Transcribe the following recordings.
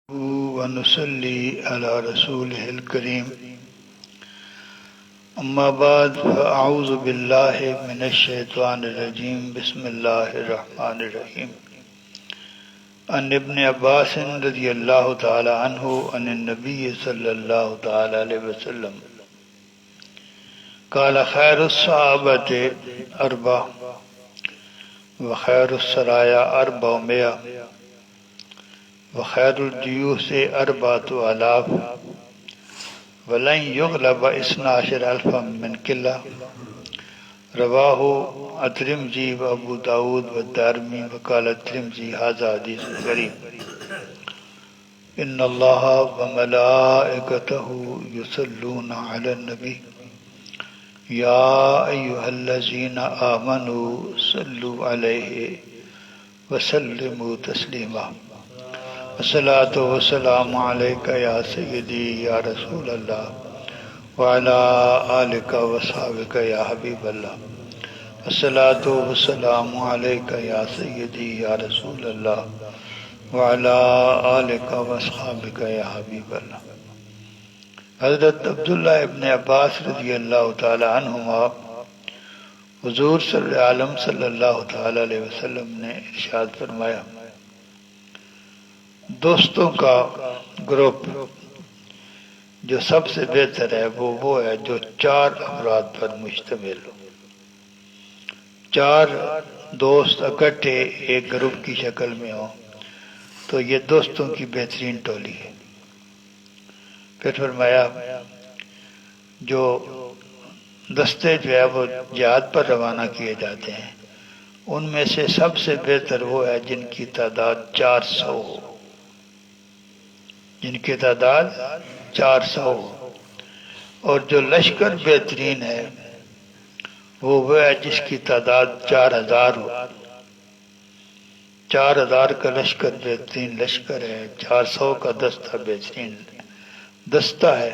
ونصلي على رسوله الكريم أما بعد فأعوذ بالله من الشيطان الرجيم بسم الله الرحمن الرحيم عن ابن عباس رضي الله تعالى عنه عن النبي صلى الله تعالى عليه وسلم قال خير الصحابة أربعة وخير السرايا 400 وخير الجيوش 4000 ولن يغلب 12,000 من قلة رواه الترمذي وابو داود والدارمي وقال الترمذي هذا حديث غريب ان الله وملائكته يصلون على النبي يا ايها الذين امنوا صلوا عليه وسلموا تسليما الصلاة والسلام عليك يا سيدي يا رسول الله وعلى آلك وصحبك يا حبيب الله الصلاة والسلام عليك يا سيدي يا رسول الله وعلى آلك وصحبك يا حبيب الله۔ حضرت عبداللہ ابن عباس رضی اللہ تعالی عنہما حضور صلی عالم صلی اللہ تعالی علیہ وسلم نے ارشاد فرمایا، دوستوں کا گروپ جو سب سے بہتر ہے وہ ہے جو 4 افراد پر مشتمل ہو۔ 4 دوست اکٹھے ایک گروپ کی شکل میں ہو تو یہ دوستوں کی بہترین ٹولی ہے۔ پھر فرمایا جو دستے جو ہے وہ جہاد پر روانہ کیے جاتے ہیں ان میں سے سب سے بہتر وہ ہے جن کی تعداد 400 ہو، جن کی تعداد 400 ہو، اور جو لشکر بہترین ہے وہ ہے جس کی تعداد 4000 ہو۔ 4000 کا لشکر بہترین لشکر ہے، 400 کا دستہ بہترین دستہ ہے،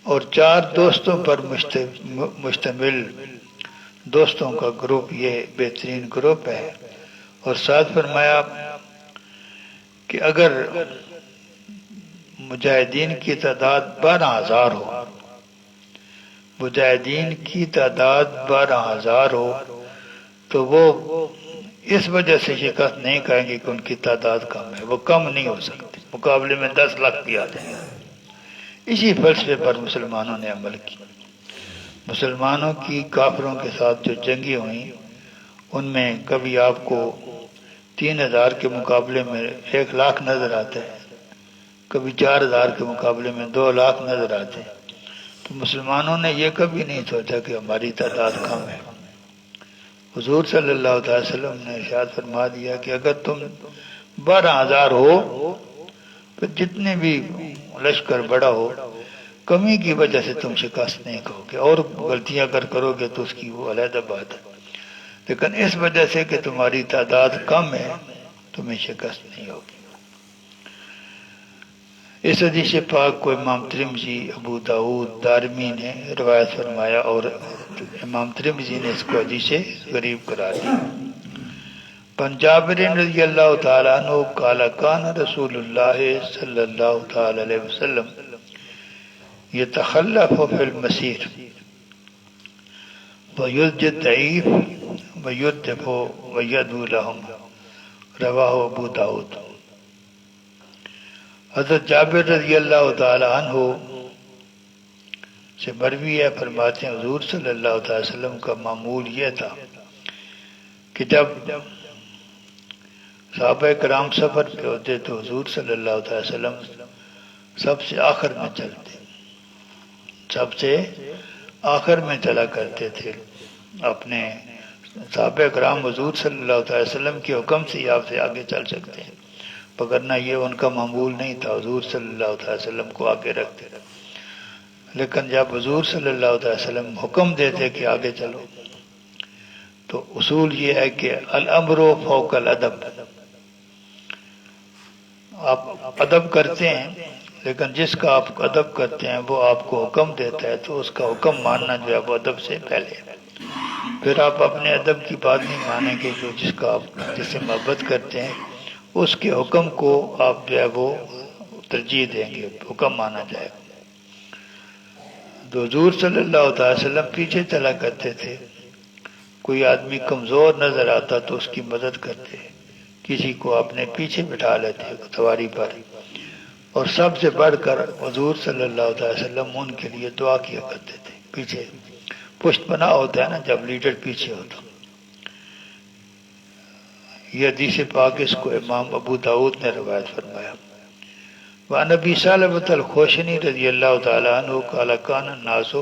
اور 4 دوستوں پر مشتمل دوستوں کا گروپ یہ بہترین گروپ ہے۔ اور ساتھ فرمایا کہ اگر مجاہدین کی تعداد 12000 ہو، مجاہدین کی تعداد 12000 ہو تو وہ اس وجہ سے شکست نہیں کہیں گے کہ ان کی تعداد کم ہے، وہ کم نہیں ہو سکتے، مقابلے میں 10 لاکھ بھی آ جائیں گے۔ اسی فلسفے پر مسلمانوں نے عمل کیا۔ مسلمانوں کی کافروں کے ساتھ جو جنگیں ہوئیں ان میں کبھی آپ کو 3000 کے مقابلے میں 1 لاکھ نظر آتے ہیں، کبھی 4000 کے مقابلے میں 2 لاکھ نظر آتے ہیں، تو مسلمانوں نے یہ کبھی نہیں سوچا کہ ہماری تعداد کم ہے۔ حضور صلی اللہ علیہ وسلم نے ارشاد فرما دیا کہ اگر تم 12000 ہو تو جتنے بھی لشکر بڑا ہو کمی کی وجہ سے تم شکست نہیں کھو گے، اور غلطیاں اگر کرو گے تو اس کی وہ علیحدہ بات ہے، لیکن اس وجہ سے کہ تمہاری تعداد کم ہے تمہیں شکست نہیں ہوگی۔ اس حدیث پاک کو امام ترمذی، ابو داود، دارمی نے روایت فرمایا اور امام ترمذی نے اس کو حدیث غریب قرار دیا۔ عن جابر رضی اللہ تعالی عنہ قال کان رسول اللہ صلی اللہ تعالی علیہ وسلم یتخلف فی المسیر ویدج الضعیف ویدف ویدعو لهم، رواہ ابو داود۔ حضرت جابر رضی اللہ تعالی عنہ سے مروی ہے، فرماتے ہیں حضور صلی اللہ علیہ وسلم کا معمول یہ تھا کہ جب صحابہ کرام سفر پہ ہوتے تو حضور صلی اللہ علیہ وسلم سب سے آخر میں چلتے، سب سے آخر میں چلا کرتے تھے۔ اپنے صحابہ کرام حضور صلی اللہ علیہ وسلم کے حکم سے آپ سے آگے چل سکتے ہیں، پکڑنا یہ ان کا معمول نہیں تھا، حضور صلی اللہ علیہ وسلم کو آگے رکھتے۔ لیکن جب حضور صلی اللہ علیہ وسلم حکم دیتے کہ آگے چلو تو اصول یہ ہے کہ الامر فوق الادب، آپ ادب کرتے ہیں لیکن جس کا آپ ادب کرتے ہیں وہ آپ کو حکم دیتا ہے تو اس کا حکم ماننا جو ہے وہ ادب سے پہلے ہے۔ پھر آپ اپنے ادب کی بات نہیں مانیں گے، جو جس کا آپ جس سے محبت کرتے ہیں اس کے حکم کو آپ جو ہے وہ ترجیح دیں گے، حکم مانا جائے گا۔ تو حضور صلی اللہ تعالی وسلم پیچھے چلا کرتے تھے، کوئی آدمی کمزور نظر آتا تو اس کی مدد کرتے، کسی کو اپنے پیچھے بٹھا لیتے سواری پر، اور سب سے بڑھ کر حضور صلی اللہ علیہ وسلم ان کے لیے دعا کیا کرتے تھے۔ پیچھے پشت پناہ ہوتا ہے نا جب لیڈر پیچھے ہوتا۔ یہ حدیث پاک اس کو امام ابو داؤد نے روایت فرمایا۔ وعن ابی ثعلبۃ الخشنی رضی اللہ تعالی عنہ قال کان الناس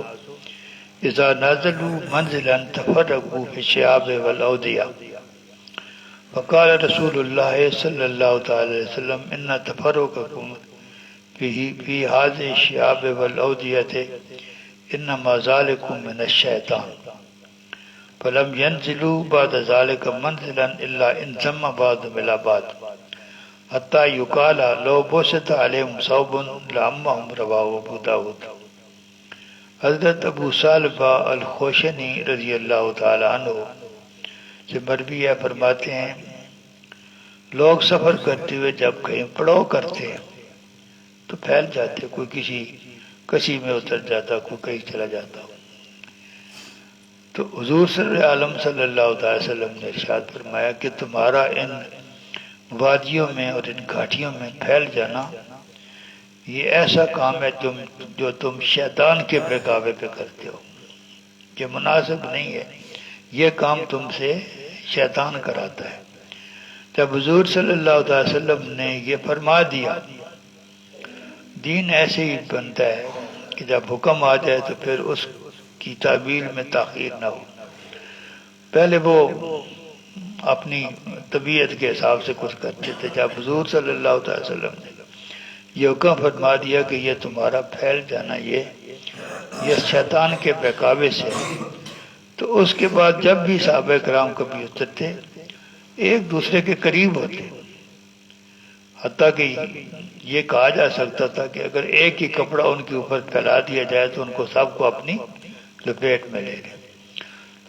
اذا نزلوا منزلا تفرقوا في الشعاب والاودية فقال رسول الله صلى الله تعالى وسلم ان تفرقكم في هذه الشعاب والاودية انما ذلكم من الشيطان فلم ينزلوا بعد ذلك منزلا الا انضم بعضهم الى بعض حتى يقال لو بسط عليهم ثوب لعمهم رواه ابو داود۔ حضرت ابو ثعلبہ الخشنی رضی اللہ تعالی عنہ سے مروی ہے، فرماتے ہیں لوگ سفر کرتے ہوئے جب کہیں پڑاؤ کرتے ہیں تو پھیل جاتے، کوئی کسی کشی میں اتر جاتا، کوئی کہیں چلا جاتا۔ تو حضور صلی اللہ تعالی وسلم نے ارشاد فرمایا کہ تمہارا ان وادیوں میں اور ان گھاٹیوں میں پھیل جانا یہ ایسا کام ہے جو تم شیطان کے بہکاوے پہ کرتے ہو، یہ مناسب نہیں ہے، یہ کام تم سے شیطان کراتا ہے۔ جب حضور صلی اللہ علیہ وسلم نے یہ فرما دیا، دین ایسے ہی بنتا ہے کہ جب حکم آ جائے تو پھر اس کی تعبیر میں تاخیر نہ ہو۔ پہلے وہ اپنی طبیعت کے حساب سے کچھ کرتے تھے، جب حضور صلی اللہ علیہ وسلم نے یہ حکم فرما دیا کہ یہ تمہارا پھیل جانا یہ شیطان کے بہکاوے سے، تو اس کے بعد جب بھی صحابہ کرام کبھی اترتے ایک دوسرے کے قریب ہوتے، حتیٰ کہ یہ کہا جا سکتا تھا کہ اگر ایک ہی کپڑا ان کے اوپر پھیلا دیا جائے تو ان کو سب کو اپنی لپیٹ میں لے لیں۔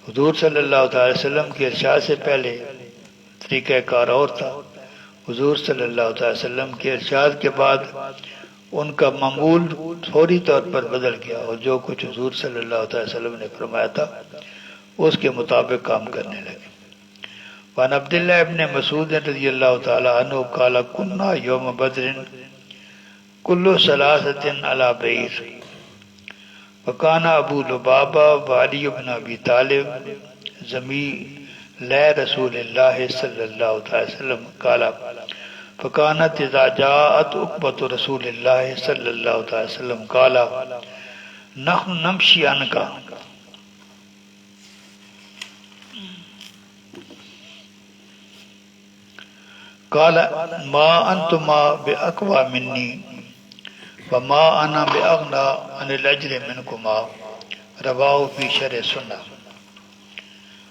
حضور صلی اللہ علیہ وسلم کے ارشاد سے پہلے طریقہ کار اور تھا، حضور صلی اللہ علیہ وسلم کے ارشاد کے بعد ان کا معمول فوری طور پر بدل گیا، اور جو کچھ حضور صلی اللہ علیہ وسلم نے فرمایا تھا اس کے مطابق کام کرنے لگے۔ وعن عبداللہ ابن مسعود رضی اللہ تعالی عنہ قال کنا یوم بدر کل ثلاثۃ علی بعیر وکان ابو لبابہ وعلی بن ابی طالب زمیل رسول اللہ صلی اللہ علیہ وسلم قال فکانت اذا جاءت عقبۃ رسول اللہ صلی اللہ علیہ وسلم قال نحن نمشی عنک قال ما انتما باقوى منی وما انا باغنى عن الاجر منکما رواہ فی شرح سنہ۔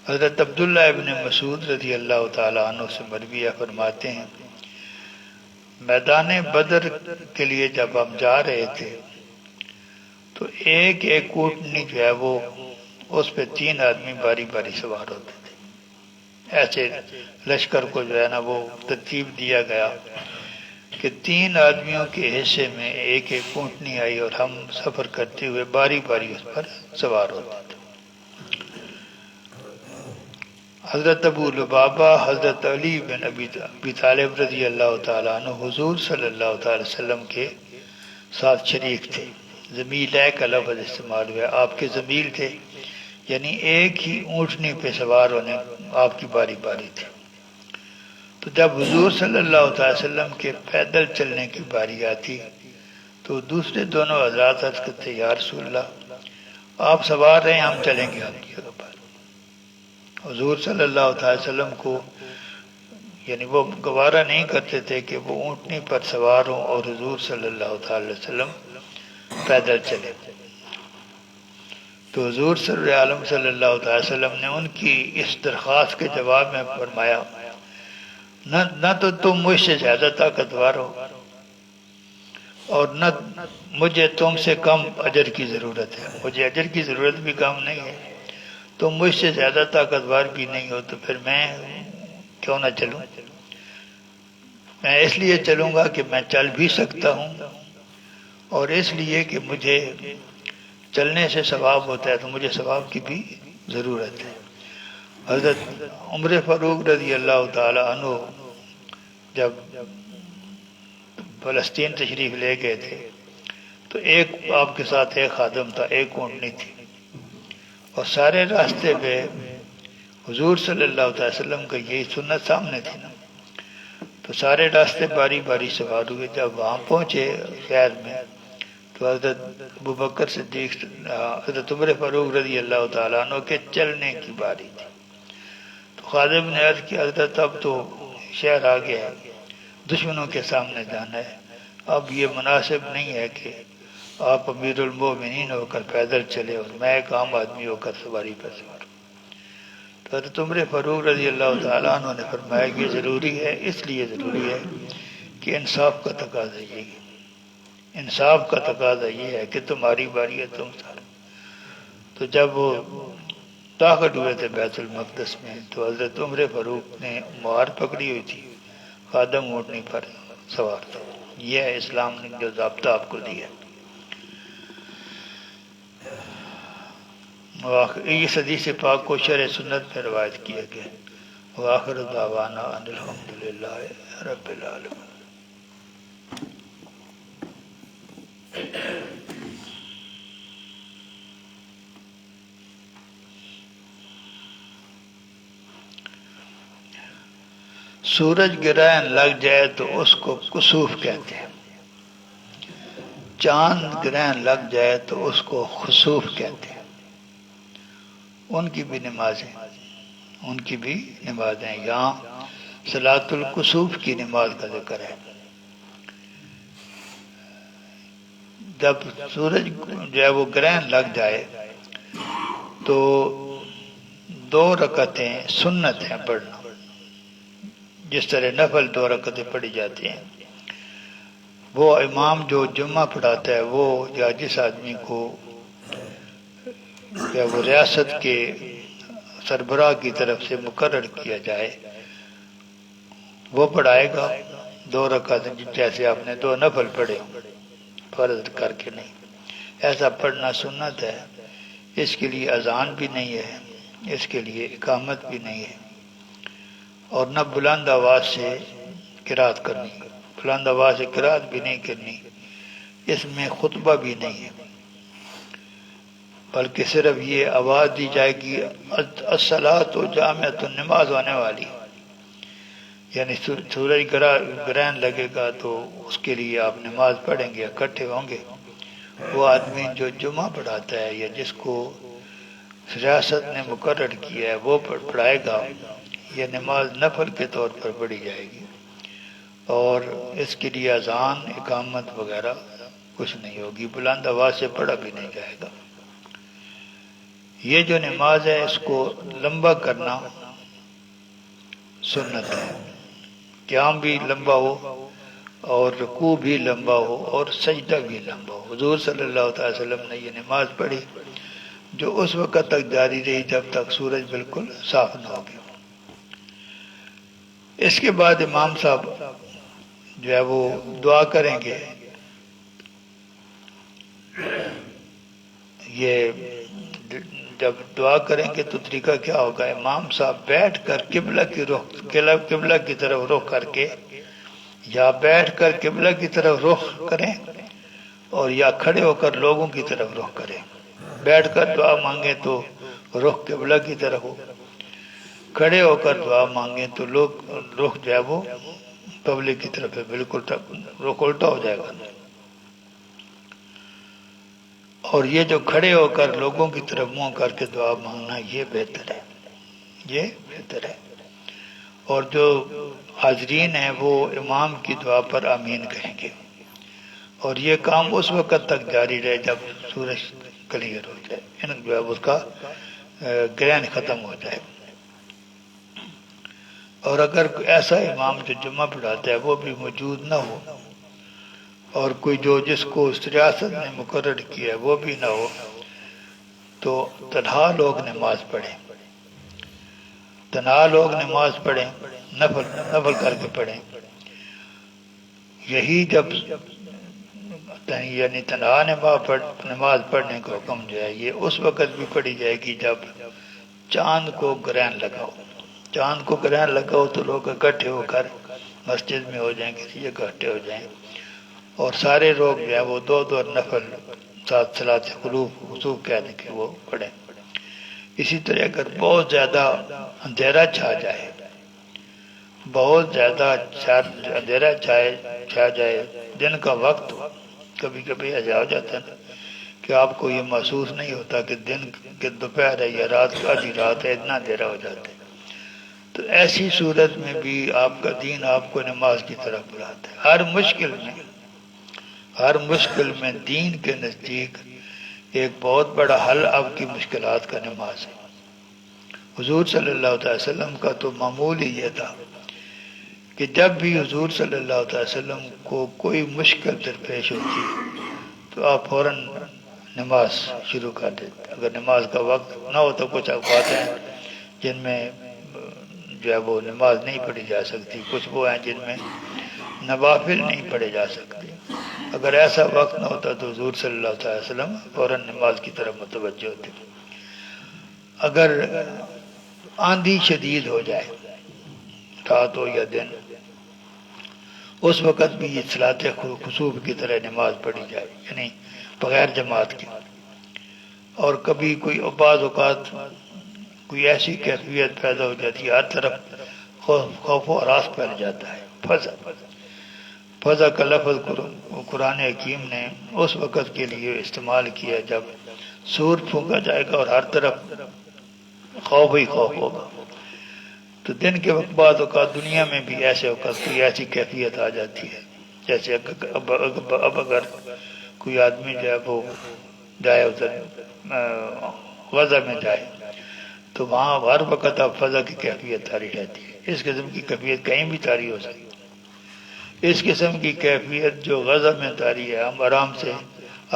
حضرت عبداللہ ابن مسعود رضی اللہ تعالی عنہ سے مروی فرماتے ہیں میدان بدر کے لیے جب ہم جا رہے تھے تو ایک ایک اونٹنی جو ہے وہ اس پہ 3 آدمی باری باری سوار ہوتے تھے۔ ایسے لشکر کو جو ہے نا وہ ترتیب دیا گیا کہ 3 آدمیوں کے حصے میں ایک ایک اونٹنی آئی اور ہم سفر کرتے ہوئے باری باری اس پر سوار ہوتے تھے۔ حضرت ابو لبابہ حضرت علی بن ابی طالب رضی اللہ تعالیٰ عنہ حضور صلی اللہ تعالی وسلم کے ساتھ شریک تھے۔ زمیل کا لفظ استعمال ہوا، آپ کے زمیل تھے، یعنی ایک ہی اونٹنی پہ سوار ہونے آپ کی باری باری تھی۔ تو جب حضور صلی اللہ علیہ وسلم کے پیدل چلنے کی باری آتی تو دوسرے دونوں حضرات عرض کرتے یا رسول اللہ آپ سوار رہے ہیں، ہم چلیں گے آپ کی جگہ پر۔ حضور صلی اللہ علیہ وسلم کو یعنی وہ گوارا نہیں کرتے تھے کہ وہ اونٹنی پر سوار ہوں اور حضور صلی اللہ علیہ وسلم پیدل چلے۔ تو حضور صلی اللہ علیہ وسلم نے ان کی اس درخواست کے جواب میں فرمایا نہ تو تم مجھ سے زیادہ طاقتور ہو اور نہ مجھے تم سے کم اجر کی ضرورت ہے، مجھے اجر کی ضرورت بھی کم نہیں ہے، تم مجھ سے زیادہ طاقتور بھی نہیں ہو، تو پھر میں کیوں نہ چلوں۔ میں اس لیے چلوں گا کہ میں چل بھی سکتا ہوں، اور اس لیے کہ مجھے چلنے سے ثواب ہوتا ہے، تو مجھے ثواب کی بھی ضرورت ہے۔ حضرت عمر فاروق رضی اللہ تعالی عنہ جب فلسطین تشریف لے گئے تھے تو ایک آپ کے ساتھ ایک خادم تھا، ایک اونٹنی تھی، اور سارے راستے پہ حضور صلی اللہ علیہ وسلم کا یہی سنت سامنے تھی نا، تو سارے راستے باری باری سوار ہوئے۔ جب وہاں پہنچے شہر میں تو حضرت ابوبکر صدیق، حضرت عمر فاروق رضی اللہ تعالیٰ عنہ کے چلنے کی باری تھی، تو خادم نے عرض کیا حضرت اب تو شہر آ گیا ہے، دشمنوں کے سامنے جانا ہے، اب یہ مناسب نہیں ہے کہ آپ امیر المومنین ہو کر پیدل چلے اور میں ایک عام آدمی ہو کر سواری پر سوار ہوں۔ تو حضرت عمر فاروق رضی اللہ تعالیٰ عنہ نے فرمایا کہ یہ ضروری ہے، اس لیے ضروری ہے کہ انصاف کا تقاضا یہ ہے، انصاف کا تقاضا یہ ہے کہ تمہاری باری ہے، تم سارے۔ تو جب وہ داخل ہوئے تھے بیت المقدس میں تو حضرت عمر فاروق نے مہار پکڑی ہوئی تھی، خادم اونٹنی پر سوار تھا۔ یہ ہے اسلام نے جو ضابطہ آپ کو دیا۔ اس حدیث پاک کو شرح سنت میں روایت کیا گیا۔ وآخر دعوانا ان الحمدللہ رب العالمین۔ سورج گرہن لگ جائے تو اس کو کسوف کہتے ہیں، چاند گرہن لگ جائے تو اس کو خسوف کہتے ہیں۔ ان کی بھی نمازیں، ان کی بھی نمازیں، یہاں صلاۃ الکسوف کی نماز کا ذکر ہے۔ جب سورج جو ہے وہ گرہن لگ جائے تو 2 رکعتیں سنت ہیں پڑھنا، جس طرح نفل 2 رکعتیں پڑھی جاتی ہیں۔ وہ امام جو جمعہ پڑھاتا ہے وہ یا جس آدمی کو یا وہ ریاست کے سربراہ کی طرف سے مقرر کیا جائے وہ پڑھائے گا 2 رکعتیں، جیسے آپ نے 2 نفل پڑھے فرض کر کے نہیں، ایسا پڑھنا سنت ہے۔ اس کے لیے اذان بھی نہیں ہے، اس کے لیے اقامت بھی نہیں ہے، اور نہ بلند آواز سے قرات کرنی، بلند آواز سے قرات بھی نہیں کرنی، اس میں خطبہ بھی نہیں ہے، بلکہ صرف یہ آواز دی جائے گی الصلاۃ جامعۃ، نماز ہونے والی، یعنی سورج گرہن لگے گا تو اس کے لیے آپ نماز پڑھیں گے، اکٹھے ہوں گے۔ وہ آدمی جو جمعہ پڑھاتا ہے یا جس کو ریاست نے مقرر کیا ہے وہ پڑھائے گا، یہ نماز نفل کے طور پر پڑھی جائے گی، اور اس کے لیے اذان اقامت وغیرہ کچھ نہیں ہوگی، بلند آواز سے پڑھا بھی نہیں جائے گا۔ یہ جو نماز ہے اس کو لمبا کرنا سنت ہے، قیام بھی لمبا ہو اور رکوع بھی لمبا ہو اور سجدہ بھی لمبا ہو۔ حضور صلی اللہ علیہ وسلم نے یہ نماز پڑھی جو اس وقت تک جاری رہی جب تک سورج بالکل صاف نہ ہو گیا۔ اس کے بعد امام صاحب جو ہے وہ دعا کریں گے۔ یہ جب دعا کریں گے تو طریقہ کیا ہوگا، امام صاحب بیٹھ کر قبلہ کی طرف رخ کر کے، یا بیٹھ کر قبلہ کی طرف رخ کریں اور یا کھڑے ہو کر لوگوں کی طرف رخ کریں۔ بیٹھ کر دعا مانگیں تو رخ قبلہ کی طرف ہو، کھڑے ہو کر دعا مانگیں تو رخ جو ہے وہ پبلک کی طرف ہے، بالکل رخ الٹا ہو جائے گا۔ اور یہ جو کھڑے ہو کر لوگوں کی طرف منہ کر کے دعا مانگنا یہ بہتر ہے، یہ بہتر ہے۔ اور جو حاضرین ہیں وہ امام کی دعا پر آمین کہیں گے، اور یہ کام اس وقت تک جاری رہے جب سورج کلیئر ہو جائے، جو ہے اس کا گرہن ختم ہو جائے۔ اور اگر ایسا امام جو جمعہ پڑھاتا ہے وہ بھی موجود نہ ہو، اور کوئی جو جس کو ریاست نے مقرر کیا ہے وہ بھی نہ ہو، تو تنہا لوگ نماز پڑھیں، تنہا لوگ نماز پڑھیں، نفل کر کے پڑھیں، یہی جب یعنی تنہا نماز پڑھنے کا حکم جو ہے یہ اس وقت بھی پڑھی جائے گی جب چاند کو گرہن لگاؤ. چاند کو گرہن لگاؤ تو لوگ اکٹھے ہو کر مسجد میں ہو جائیں، کسی جگہ اکٹھے ہو جائیں، اور سارے لوگ جو ہے وہ دو دو نفل ساتھ صلاۃ خصوف کہنے کے وہ پڑھیں. اسی طرح اگر بہت زیادہ اندھیرا چھا جائے، بہت زیادہ اندھیرا چھا جائے، دن کا وقت ہو، کبھی کبھی ایسا ہو جاتا ہے کہ آپ کو یہ محسوس نہیں ہوتا کہ دن کے دوپہر ہے یا رات کا آدھی رات ہے، اتنا اندھیرا ہو جاتا ہے. تو ایسی صورت میں بھی آپ کا دین آپ کو نماز کی طرف بلاتا ہے. ہر مشکل میں دین کے نزدیک ایک بہت بڑا حل آپ کی مشکلات کا نماز ہے. حضور صلی اللہ علیہ وسلم کا تو معمول ہی یہ تھا کہ جب بھی حضور صلی اللہ علیہ وسلم کو کوئی مشکل درپیش ہوتی تو آپ فوراً نماز شروع کر دیتے. اگر نماز کا وقت نہ ہو تو کچھ اوقات ہیں جن میں جو ہے وہ نماز نہیں پڑھی جا سکتی، کچھ وہ ہیں جن میں نوافل نہیں پڑھے جا سکتے. اگر ایسا وقت نہ ہوتا تو حضور صلی اللہ علیہ وسلم فوراً نماز کی طرف متوجہ ہوتے. اگر آندھی شدید ہو جائے، رات ہو یا دن، اس وقت بھی یہ صلاۃ خصوف کی طرح نماز پڑھی جائے، یعنی بغیر جماعت کے. اور کبھی کوئی بعض اوقات کوئی ایسی کیفیت پیدا ہو جاتی ہے، ہر طرف خوف و ہراس پھیل جاتا ہے. فضا کا لفظ قرآن حکیم نے اس وقت کے لیے استعمال کیا جب سور پھونکا جائے گا اور ہر طرف خوف ہی خوف ہوگا. تو دن کے وقت بعض اوقات دنیا میں بھی ایسے اوقات کوئی ایسی کیفیت آ جاتی ہے، جیسے اب اگر کوئی آدمی جو ہے وہ جائے ادھر غزہ میں جائے تو وہاں ہر وقت اب فضا کی کیفیت طاری رہتی ہے. اس قسم کی کیفیت کہیں بھی طاری ہو سکتی ہے. اس قسم کی کیفیت جو غزہ میں طاری ہے، ہم آرام سے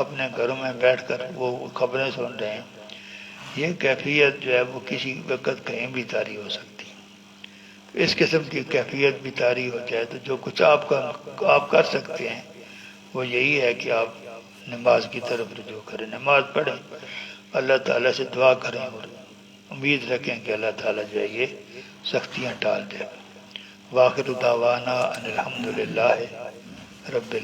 اپنے گھروں میں بیٹھ کر وہ خبریں سن رہے ہیں، یہ کیفیت جو ہے وہ کسی وقت کہیں بھی طاری ہو سکتی ہے. اس قسم کی کیفیت بھی طاری ہو جائے تو جو کچھ آپ کر سکتے ہیں وہ یہی ہے کہ آپ نماز کی طرف رجوع کریں، نماز پڑھیں، اللہ تعالیٰ سے دعا کریں اور امید رکھیں کہ اللہ تعالیٰ جو ہے یہ سختیاں ٹال دے. واخر دعوانا ان الحمد للہ رب